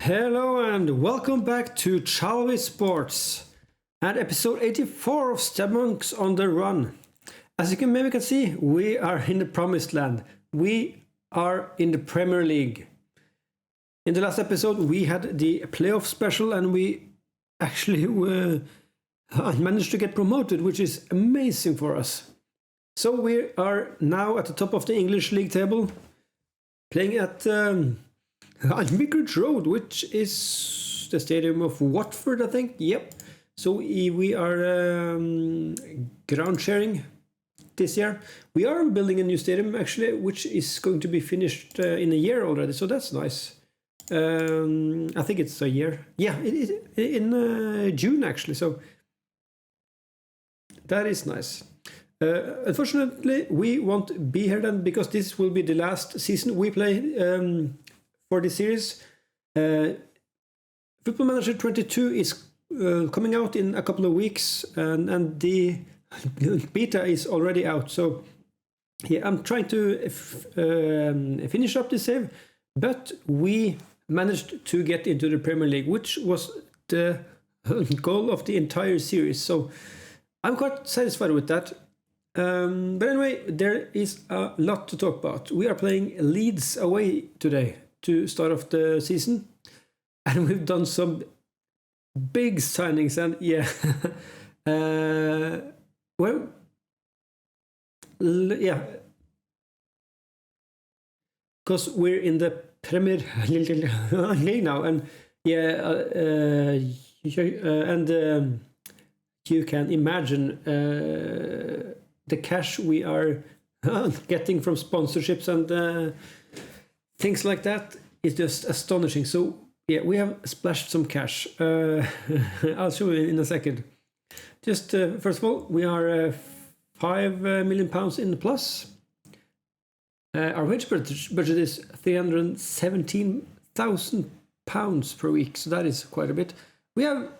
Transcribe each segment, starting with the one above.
Hello and welcome back to Chalvey Sports and episode 84 of Stabmonks On The Run. As you can maybe see, we are in the promised land. We are in the Premier League. In the last episode we had the playoff special and we actually managed to get promoted, which is amazing for us. So we are now at the top of the English league table, playing at Vicarage Road, which is the stadium of Watford, I think. Yep. So we are ground sharing this year. We are building a new stadium, actually, which is going to be finished in a year already. So that's nice. I think it's a year. Yeah, it in June, actually. So that is nice. Unfortunately, we won't be here then because this will be the last season we play for this series. Football Manager 22 is coming out in a couple of weeks, and the beta is already out. So yeah, I'm trying to finish up this save, but we managed to get into the Premier League, which was the goal of the entire series. So I'm quite satisfied with that. But anyway, there is a lot to talk about. We are playing Leeds away today to start off the season, and we've done some big signings, and yeah, well, yeah, because we're in the Premier League now, and yeah, and you can imagine the cash we are getting from sponsorships and things like that is just astonishing. So yeah, we have splashed some cash. I'll show you in a second. Just first of all, we are £5 million in the plus. Our wage budget is £317,000 per week, so that is quite a bit. We have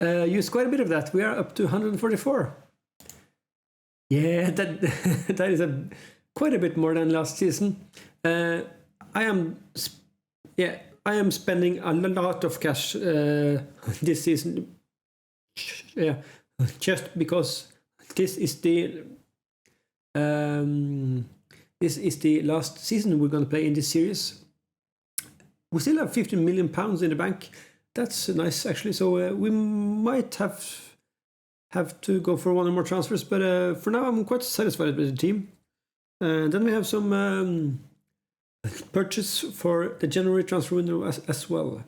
used quite a bit of that. We are up to 144. Yeah, that is quite a bit more than last season. I am spending a lot of cash this season. Yeah, just because this is the last season we're going to play in this series. We still have £15 million in the bank. That's nice, actually. So we might have to go for one or more transfers, but for now I'm quite satisfied with the team. Then we have some purchase for the January transfer window as well.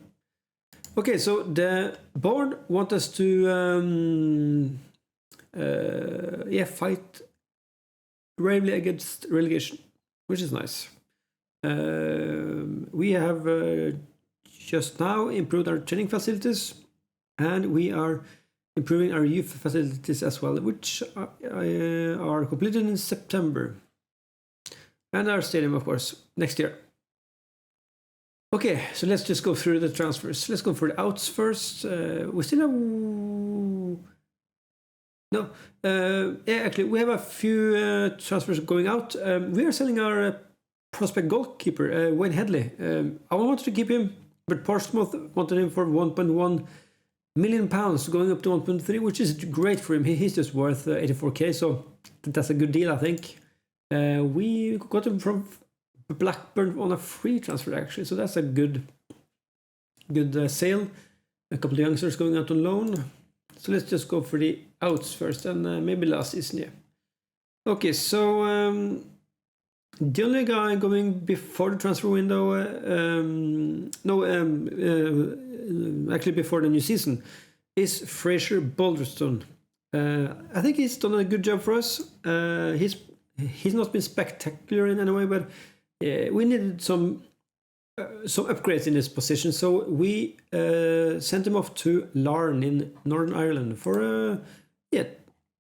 Okay, so the board want us to fight bravely against relegation, which is nice. We have just now improved our training facilities, and we are improving our youth facilities as well, which are completed in September. And our stadium, of course, next year. Okay, so let's just go through the transfers. Let's go for the outs first. We still have... actually, we have a few transfers going out. We are selling our prospect goalkeeper, Wayne Headley. I wanted to keep him, but Portsmouth wanted him for £1.1 million, going up to 1.3, which is great for him. He's just worth 84k, so that's a good deal, I think. We got him from Blackburn on a free transfer, actually, so that's a good sale. A couple of youngsters going out on loan. So let's just go for the outs first, and maybe last season, yeah. Okay, so the only guy going before the transfer window, actually before the new season, is Fraser Balderstone. I think he's done a good job for us. He's not been spectacular in any way, but we needed some upgrades in his position, so we sent him off to Larne in Northern Ireland for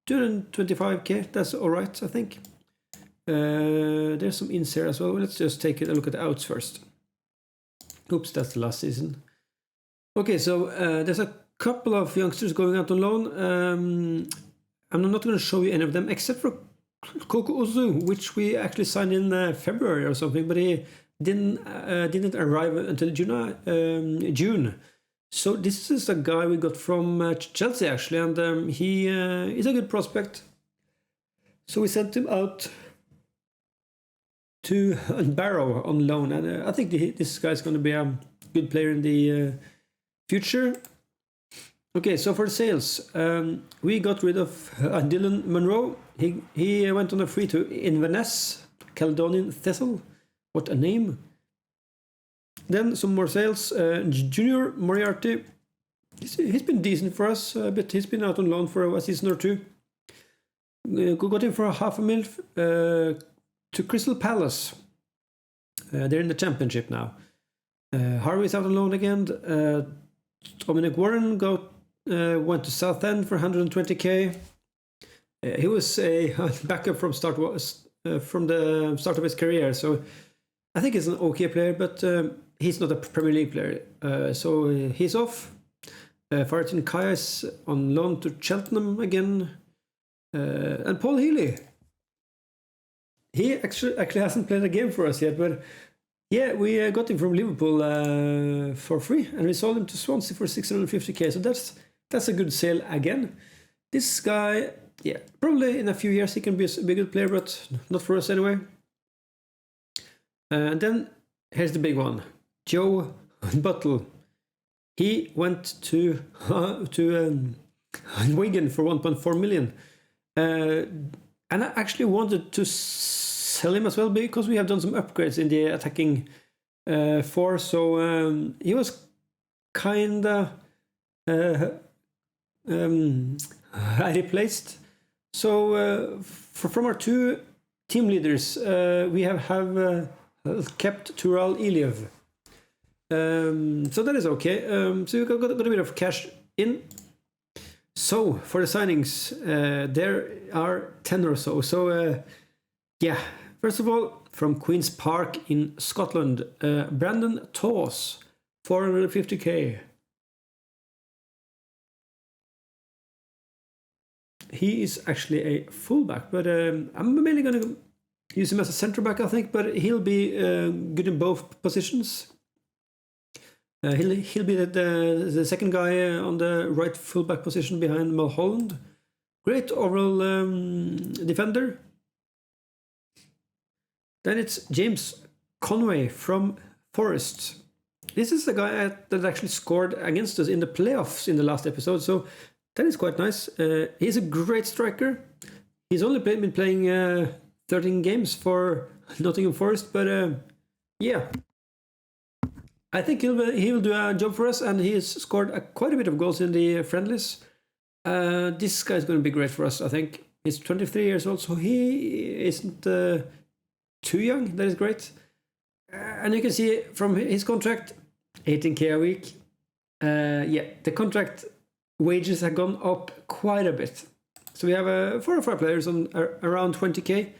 225k. That's all right, I think. There's some ins here as well. Let's just take a look at the outs first. Oops, that's the last season. Okay, so there's a couple of youngsters going out on loan. I'm not going to show you any of them except for Koko Ozu, which we actually signed in February or something, but he didn't arrive until June. So this is a guy we got from Chelsea actually, and he is a good prospect. So we sent him out to Barrow on loan, and I think this guy's going to be a good player in the future. Okay, so for the sales, we got rid of Dylan Monroe. He went on a free to Inverness, Caledonian Thistle. What a name! Then some more sales. Junior Moriarty, he's been decent for us, but he's been out on loan for a season or two. Got him for $500,000 to Crystal Palace. They're in the Championship now. Harvey's out on loan again. Dominic Warren went to Southend for $120,000. He was a backup from the start of his career, so I think he's an okay player, but he's not a Premier League player. So he's off. Farton Kaya is on loan to Cheltenham again. And Paul Healy. He actually hasn't played a game for us yet, but yeah, we got him from Liverpool for free, and we sold him to Swansea for $650,000. So that's a good sale again. This guy, yeah, probably in a few years he can be a good player, but not for us anyway. And then here's the big one, Joe Buttle. He went to Wigan for 1.4 million. And I actually wanted to sell him as well because we have done some upgrades in the attacking force. So he was kinda replaced. So from our two team leaders, we have kept Tural Iliev. So that is okay. So we got a bit of cash in. So for the signings, there are 10 or so. So yeah, first of all, from Queen's Park in Scotland, Brandon Toss, $450,000. He is actually a fullback, but I'm mainly going to use him as a centre back, I think. But he'll be good in both positions. He'll be the second guy on the right fullback position behind Mulholland. Great overall defender. Then it's James Conway from Forest. This is the guy that actually scored against us in the playoffs in the last episode, so that is quite nice. He's a great striker. He's only been playing 13 games for Nottingham Forest, but yeah. I think he will do a job for us, and he has scored quite a bit of goals in the friendlies. This guy is going to be great for us, I think. He's 23 years old, so he isn't too young. That is great. And you can see from his contract, $18,000 a week. Yeah, the contract wages have gone up quite a bit. So we have 4 or 5 players on around $20,000.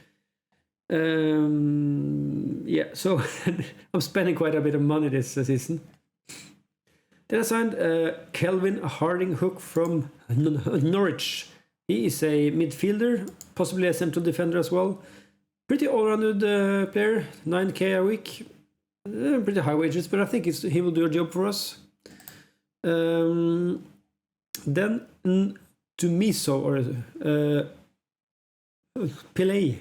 Yeah, so I'm spending quite a bit of money this season. Then I signed Kelvin Harding Hook from Norwich. He is a midfielder, possibly a central defender as well. Pretty all-rounded player, $9,000 a week. Pretty high wages, but I think he will do a job for us. Then Tumiso or Pillay.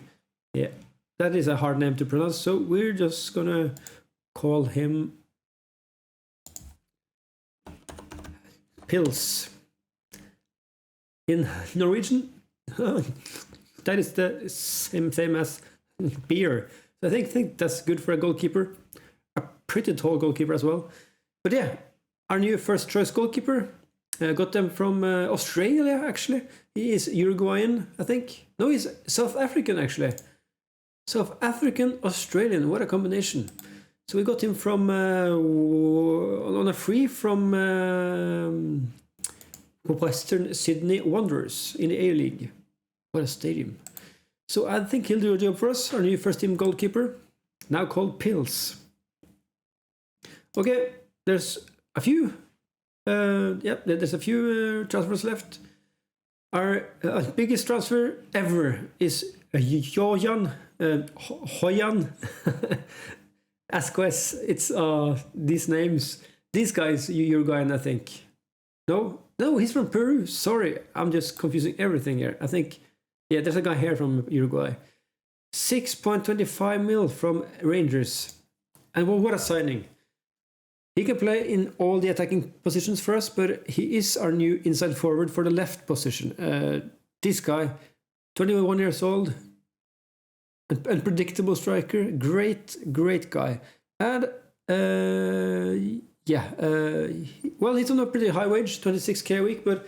Yeah. That is a hard name to pronounce, so we're just gonna call him Pils. In Norwegian, that is the same as beer. So I think that's good for a goalkeeper, a pretty tall goalkeeper as well. But yeah, our new first choice goalkeeper, got them from Australia actually. He is Uruguayan, I think. No, he's South African actually. South African Australian, what a combination. So we got him from on a free from Western Sydney Wanderers in the A-League. What a stadium. So I think he'll do a job for us, our new first team goalkeeper, now called Pils. Okay, there's a few there's a few transfers left. Our biggest transfer ever is Hoyan Asquez, it's these names. These guys, Uruguayan, I think. No, he's from Peru. Sorry, I'm just confusing everything here. I think, yeah, there's a guy here from Uruguay. 6.25 mil from Rangers. And what a signing. He can play in all the attacking positions for us, but he is our new inside forward for the left position. This guy, 21 years old, unpredictable striker, great guy. And well, he's on a pretty high wage, 26k a week, but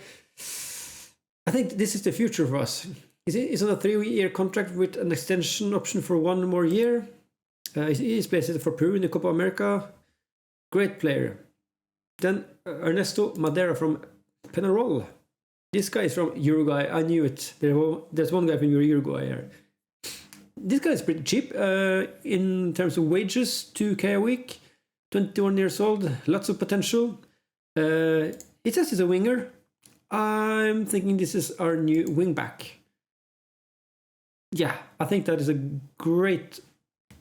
I think this is the future for us. He's on a 3-year contract with an extension option for 1 more year. He's played for Peru in the Copa America. Great player. Then Ernesto Madera from Penarol. This guy is from Uruguay. I knew it. There's one guy from Uruguay here. This guy is pretty cheap in terms of wages, 2k a week. 21 years old, lots of potential. It says he's a winger. I'm thinking this is our new wingback. Yeah, I think that is a great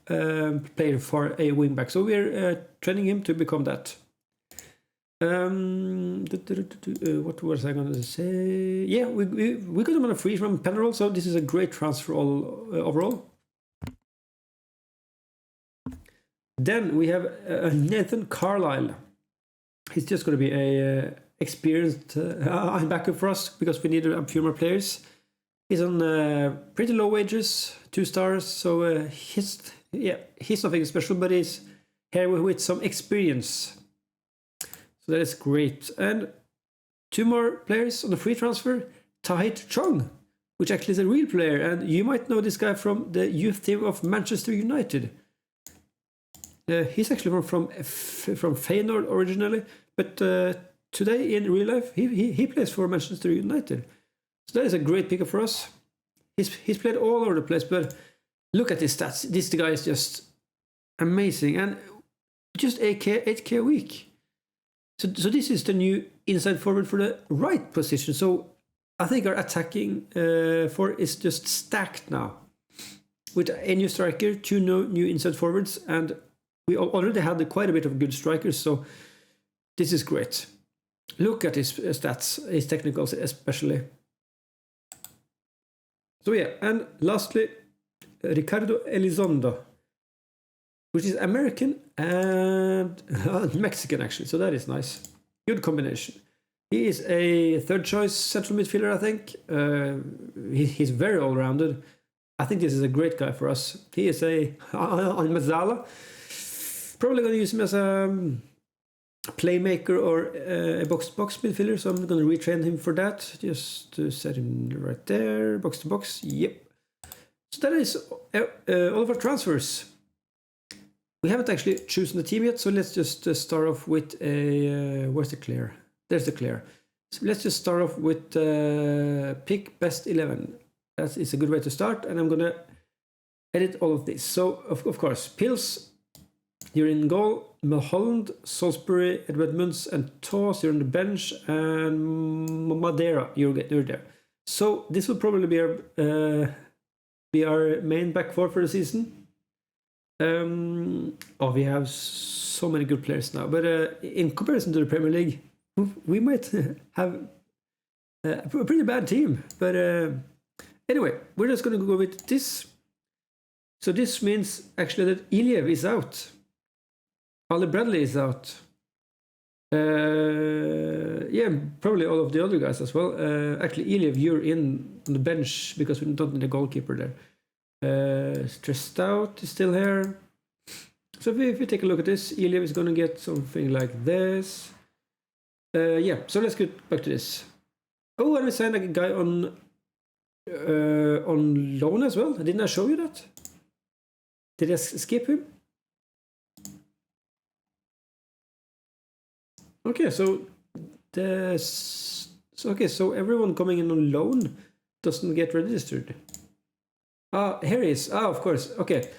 player for a wingback. So we're training him to become that. What was I going to say? Yeah, we got him on a free from Penarol, so this is a great transfer overall. Then we have Nathan Carlyle. He's just going to be a experienced backup for us because we need a few more players. He's on pretty low wages, 2 stars, so he's nothing special, but he's here with some experience. So that is great. And 2 more players on the free transfer. Tahit Chong, which actually is a real player, and you might know this guy from the youth team of Manchester United. He's actually from Feyenoord originally, but today in real life he plays for Manchester United. So that is a great pickup for us. He's played all over the place, but look at his stats. This guy is just amazing, and just 8k a week. So this is the new inside forward for the right position. So I think our attacking for is just stacked now with a new striker, 2 new inside forwards, and we already had quite a bit of good strikers, so this is great. Look at his stats, his technicals especially. So yeah, and lastly, Ricardo Elizondo, which is American and Mexican actually, so that is nice. Good combination. He is a 3rd choice central midfielder, I think. He's very all-rounded. I think this is a great guy for us. He is a Mazzala. Probably going to use him as a playmaker or a box-to-box midfielder, so I'm going to retrain him for that, just to set him right there, box-to-box, yep. So that is all of our transfers. We haven't actually chosen the team yet, so let's just start off with a... where's the clear? There's the clear. So let's just start off with pick best 11. That is a good way to start, and I'm going to edit all of this. So, of course, Pils, you're in goal. Mulholland, Salisbury, Edmunds, and Toss, you're on the bench. And Madera, you're there. So this will probably be our main back four for the season. We have so many good players now. But in comparison to the Premier League, we might have a pretty bad team. But anyway, we're just going to go with this. So this means actually that Iliev is out. Ali Bradley is out. Yeah, probably all of the other guys as well. Actually, Iliev, you're in on the bench because we don't need a goalkeeper there. Stressed out is still here. So if we take a look at this, Iliev is going to get something like this. Yeah, so let's get back to this. Oh, and we signed a guy on loan as well. Didn't I show you that? Did I skip him? Okay, so so everyone coming in on loan doesn't get registered. Here he is. Of course. Okay.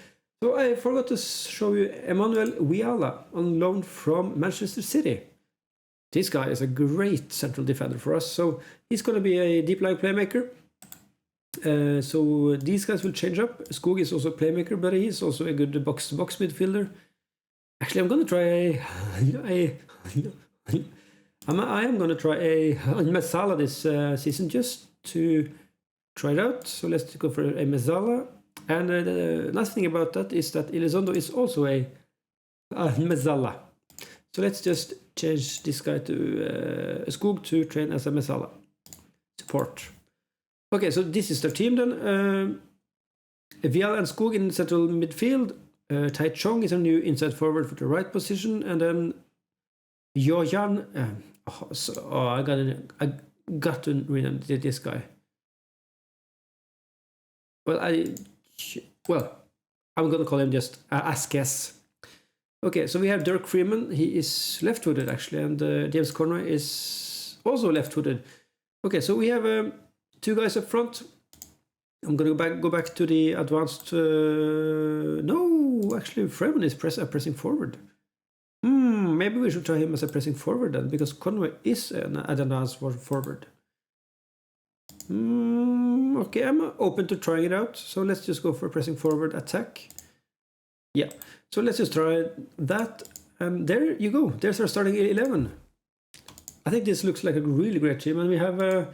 So I forgot to show you Emmanuel Wiala on loan from Manchester City. This guy is a great central defender for us. So he's going to be a deep line playmaker. So these guys will change up. Skog is also a playmaker, but he's also a good box-to-box midfielder. Actually, I'm gonna try I am gonna try a Masala this season just to try it out. So let's go for a Masala. And the nice thing about that is that Elizondo is also a Masala. So let's just change this guy to Skog to train as a Masala support. Okay, so this is their team then. Vial and Skog in central midfield. Tai Chong is a new inside forward for the right position, and then Yoyan. I got to rename this guy. Well, I'm gonna call him just Askes. Okay, so we have Dirk Freeman. He is left-footed actually, and James Conway is also left-footed. Okay, so we have two guys up front. I'm gonna go back to the advanced. No, actually, Freeman is pressing forward. Maybe we should try him as a pressing forward then, because Conway is an advanced forward. Okay, I'm open to trying it out. So let's just go for pressing forward attack. Yeah, so let's just try that. And there you go. There's our starting 11. I think this looks like a really great team. And we have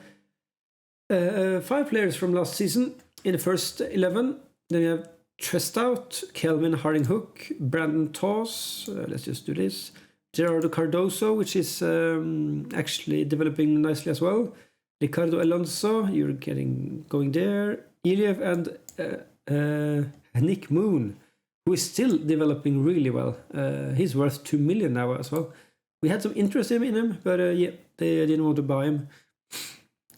5 players from last season in the first 11. Then we have Trestout, Kelvin Harding-Hook, Brandon Toss. Let's just do this. Gerardo Cardoso, which is actually developing nicely as well. Ricardo Alonso, you're going there. Iliev and Nick Moon, who is still developing really well. He's worth 2 million now as well. We had some interest in him, but yeah, they didn't want to buy him.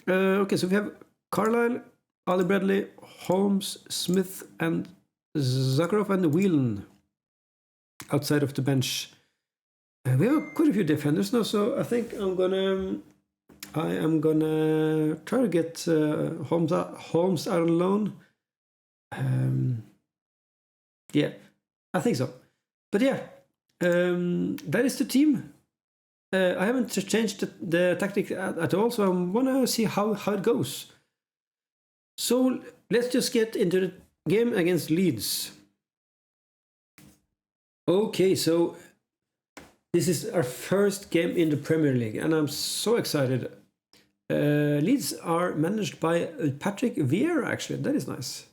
Okay, so we have Carlyle, Ali Bradley, Holmes, Smith, and Zakharov and Whelan outside of the bench. We have quite a few defenders now, so I think I am gonna try to get Holmes out on loan. Yeah, I think so. But yeah, that is the team. I haven't changed the tactic at all, so I want to see how it goes. So let's just get into the game against Leeds. Okay, so this is our first game in the Premier League, and I'm so excited. Leeds are managed by Patrick Vieira, actually. That is nice.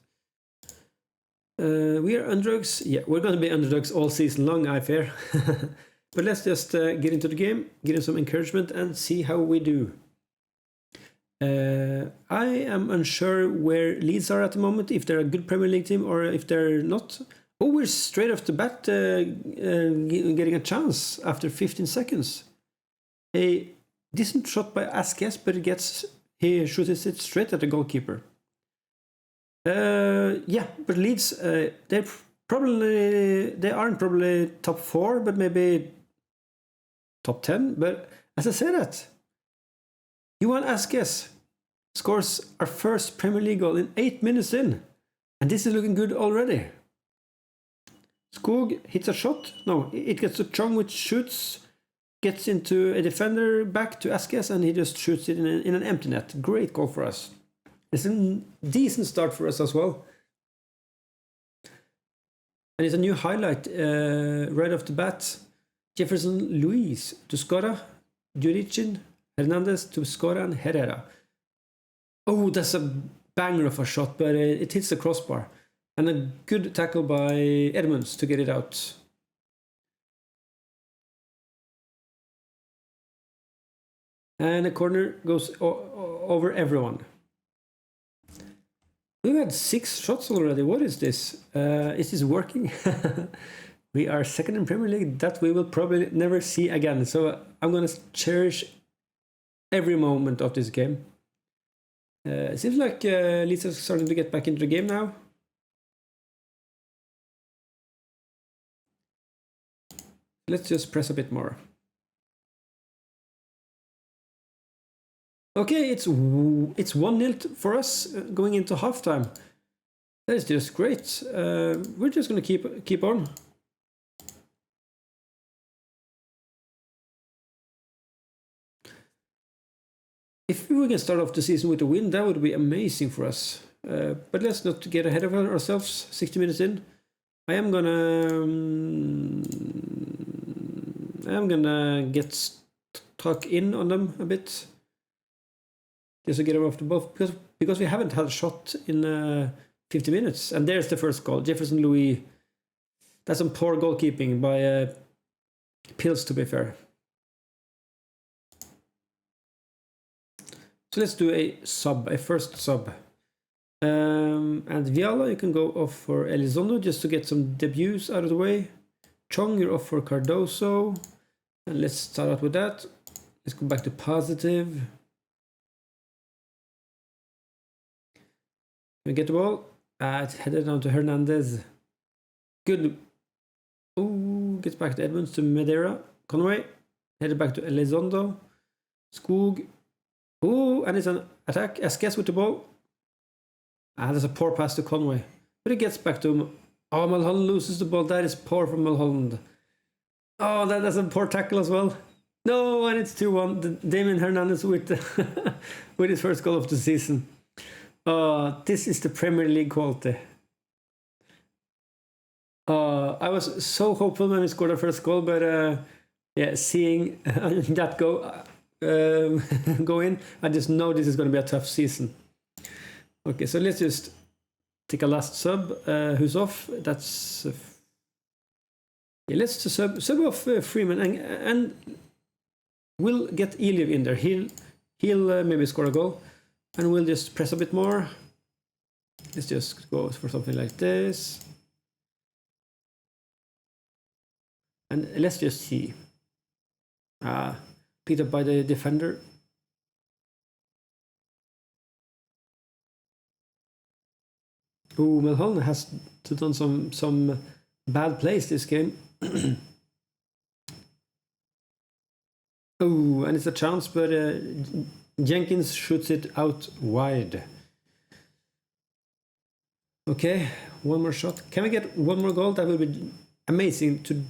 We are underdogs. Yeah, we're going to be underdogs all season long, I fear. But let's just get into the game, give them some encouragement, and see how we do. I am unsure where Leeds are at the moment, if they're a good Premier League team or if they're not. Oh, we're straight off the bat getting a chance after 15 seconds. A decent shot by Askes, but he shoots it straight at the goalkeeper. Yeah, but Leeds, they aren't probably top 4, but maybe top 10. But as I said that, Johan Askes scores our first Premier League goal in 8 minutes in. And this is looking good already. Skog hits a shot. No, it gets to Chong, which shoots, gets into a defender, back to Askes, and he just shoots it in an empty net. Great goal for us. It's a decent start for us as well. And it's a new highlight right off the bat. Jefferson Luis to Skora, Juricin, Hernandez to Skora, and Herrera. Oh, that's a banger of a shot, but it hits the crossbar. And a good tackle by Edmunds to get it out. And the corner goes over everyone. We've had 6 shots already. What is this? Is this working? We are second in Premier League. That we will probably never see again. So I'm going to cherish every moment of this game. It seems like Leeds are starting to get back into the game now. Let's just press a bit more. Okay, it's 1-0 for us going into halftime. That is just great. We're just going to keep on. If we can start off the season with a win, that would be amazing for us. But let's not get ahead of ourselves. 60 minutes in. I am gonna I'm gonna talk in on them a bit. Just to get them off the ball, because we haven't had a shot in 50 minutes. And there's the first goal. Jefferson Louis. That's some poor goalkeeping by Pils, to be fair. So let's do a first sub. And Viala, you can go off for Elizondo just to get some debuts out of the way. Chong, you're off for Cardoso. And let's start out with that. Let's go back to positive. We get the ball. It's headed down to Hernandez. Good. Ooh, gets back to Edmonds to Madera. Conway. Headed back to Elizondo. Skog. Ooh, and it's an attack. Esques with the ball. There's a poor pass to Conway. But it gets back to him. Oh, Mulholland loses the ball. That is poor from Mulholland. Oh, that's a poor tackle as well. No, and it's 2-1. Damien Hernandez with with his first goal of the season. This is the Premier League quality. I was so hopeful when we scored our first goal, but yeah, seeing that go in, I just know this is going to be a tough season. Okay, so let's just take a last sub. Who's off? That's yeah. Let's just sub off Freeman and we'll get Eliev in there. He'll maybe score a goal, and we'll just press a bit more. Let's just go for something like this, and let's just see. Picked up by the defender. Oh, Mulholland has done some bad plays this game. Oh, and it's a chance, but Jenkins shoots it out wide. Okay, one more shot. Can we get one more goal? That would be amazing to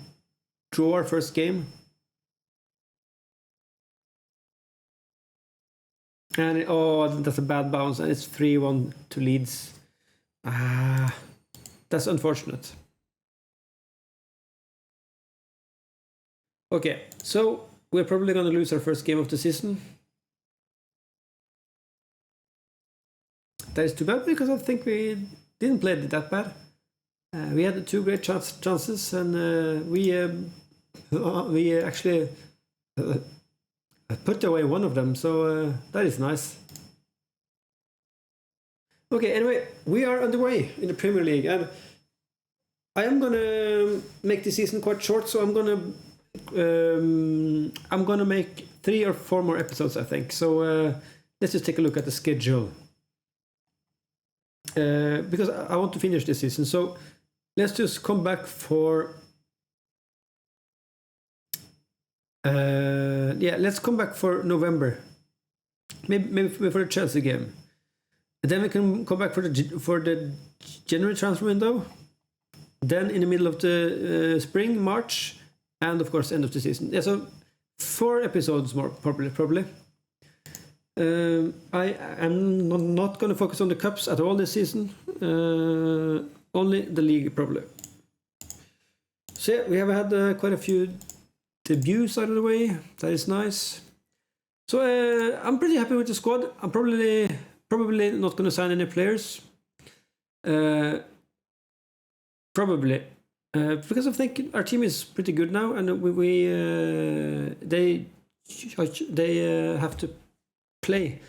draw our first game. And that's a bad bounce, and it's 3-1 to Leeds. That's unfortunate. Okay, so we're probably going to lose our first game of the season. That is too bad, because I think we didn't play it that bad. We had 2 great chances, and we actually put away one of them, so that is nice. Okay, anyway, we are underway in the Premier League, and I am gonna make the season quite short, so I'm gonna make 3 or 4 more episodes, I think. So let's just take a look at the schedule, because I want to finish this season. So let's just come back for let's come back for November, maybe for the Chelsea game. And then we can come back for the January transfer window. Then in the middle of the spring, March, and of course end of the season. Yeah, so 4 episodes more probably. I am not going to focus on the cups at all this season. Only the league probably. So yeah, we have had quite a few debuts out of the way. That is nice. So I'm pretty happy with the squad. I'm probably not going to sign any players. Probably. Because I think our team is pretty good now, and they have to play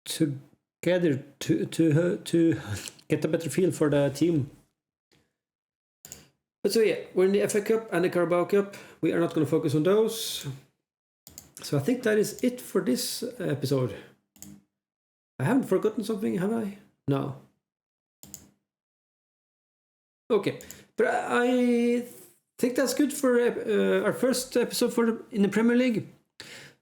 together to get a better feel for the team. But so yeah, we're in the FA Cup and the Carabao Cup. We are not going to focus on those. So I think that is it for this episode. I haven't forgotten something, have I? No. Okay, but I think that's good for our first episode in the Premier League.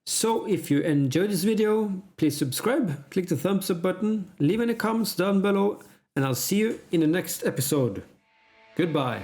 So if you enjoyed this video, please subscribe, click the thumbs up button, leave any comments down below, and I'll see you in the next episode. Goodbye.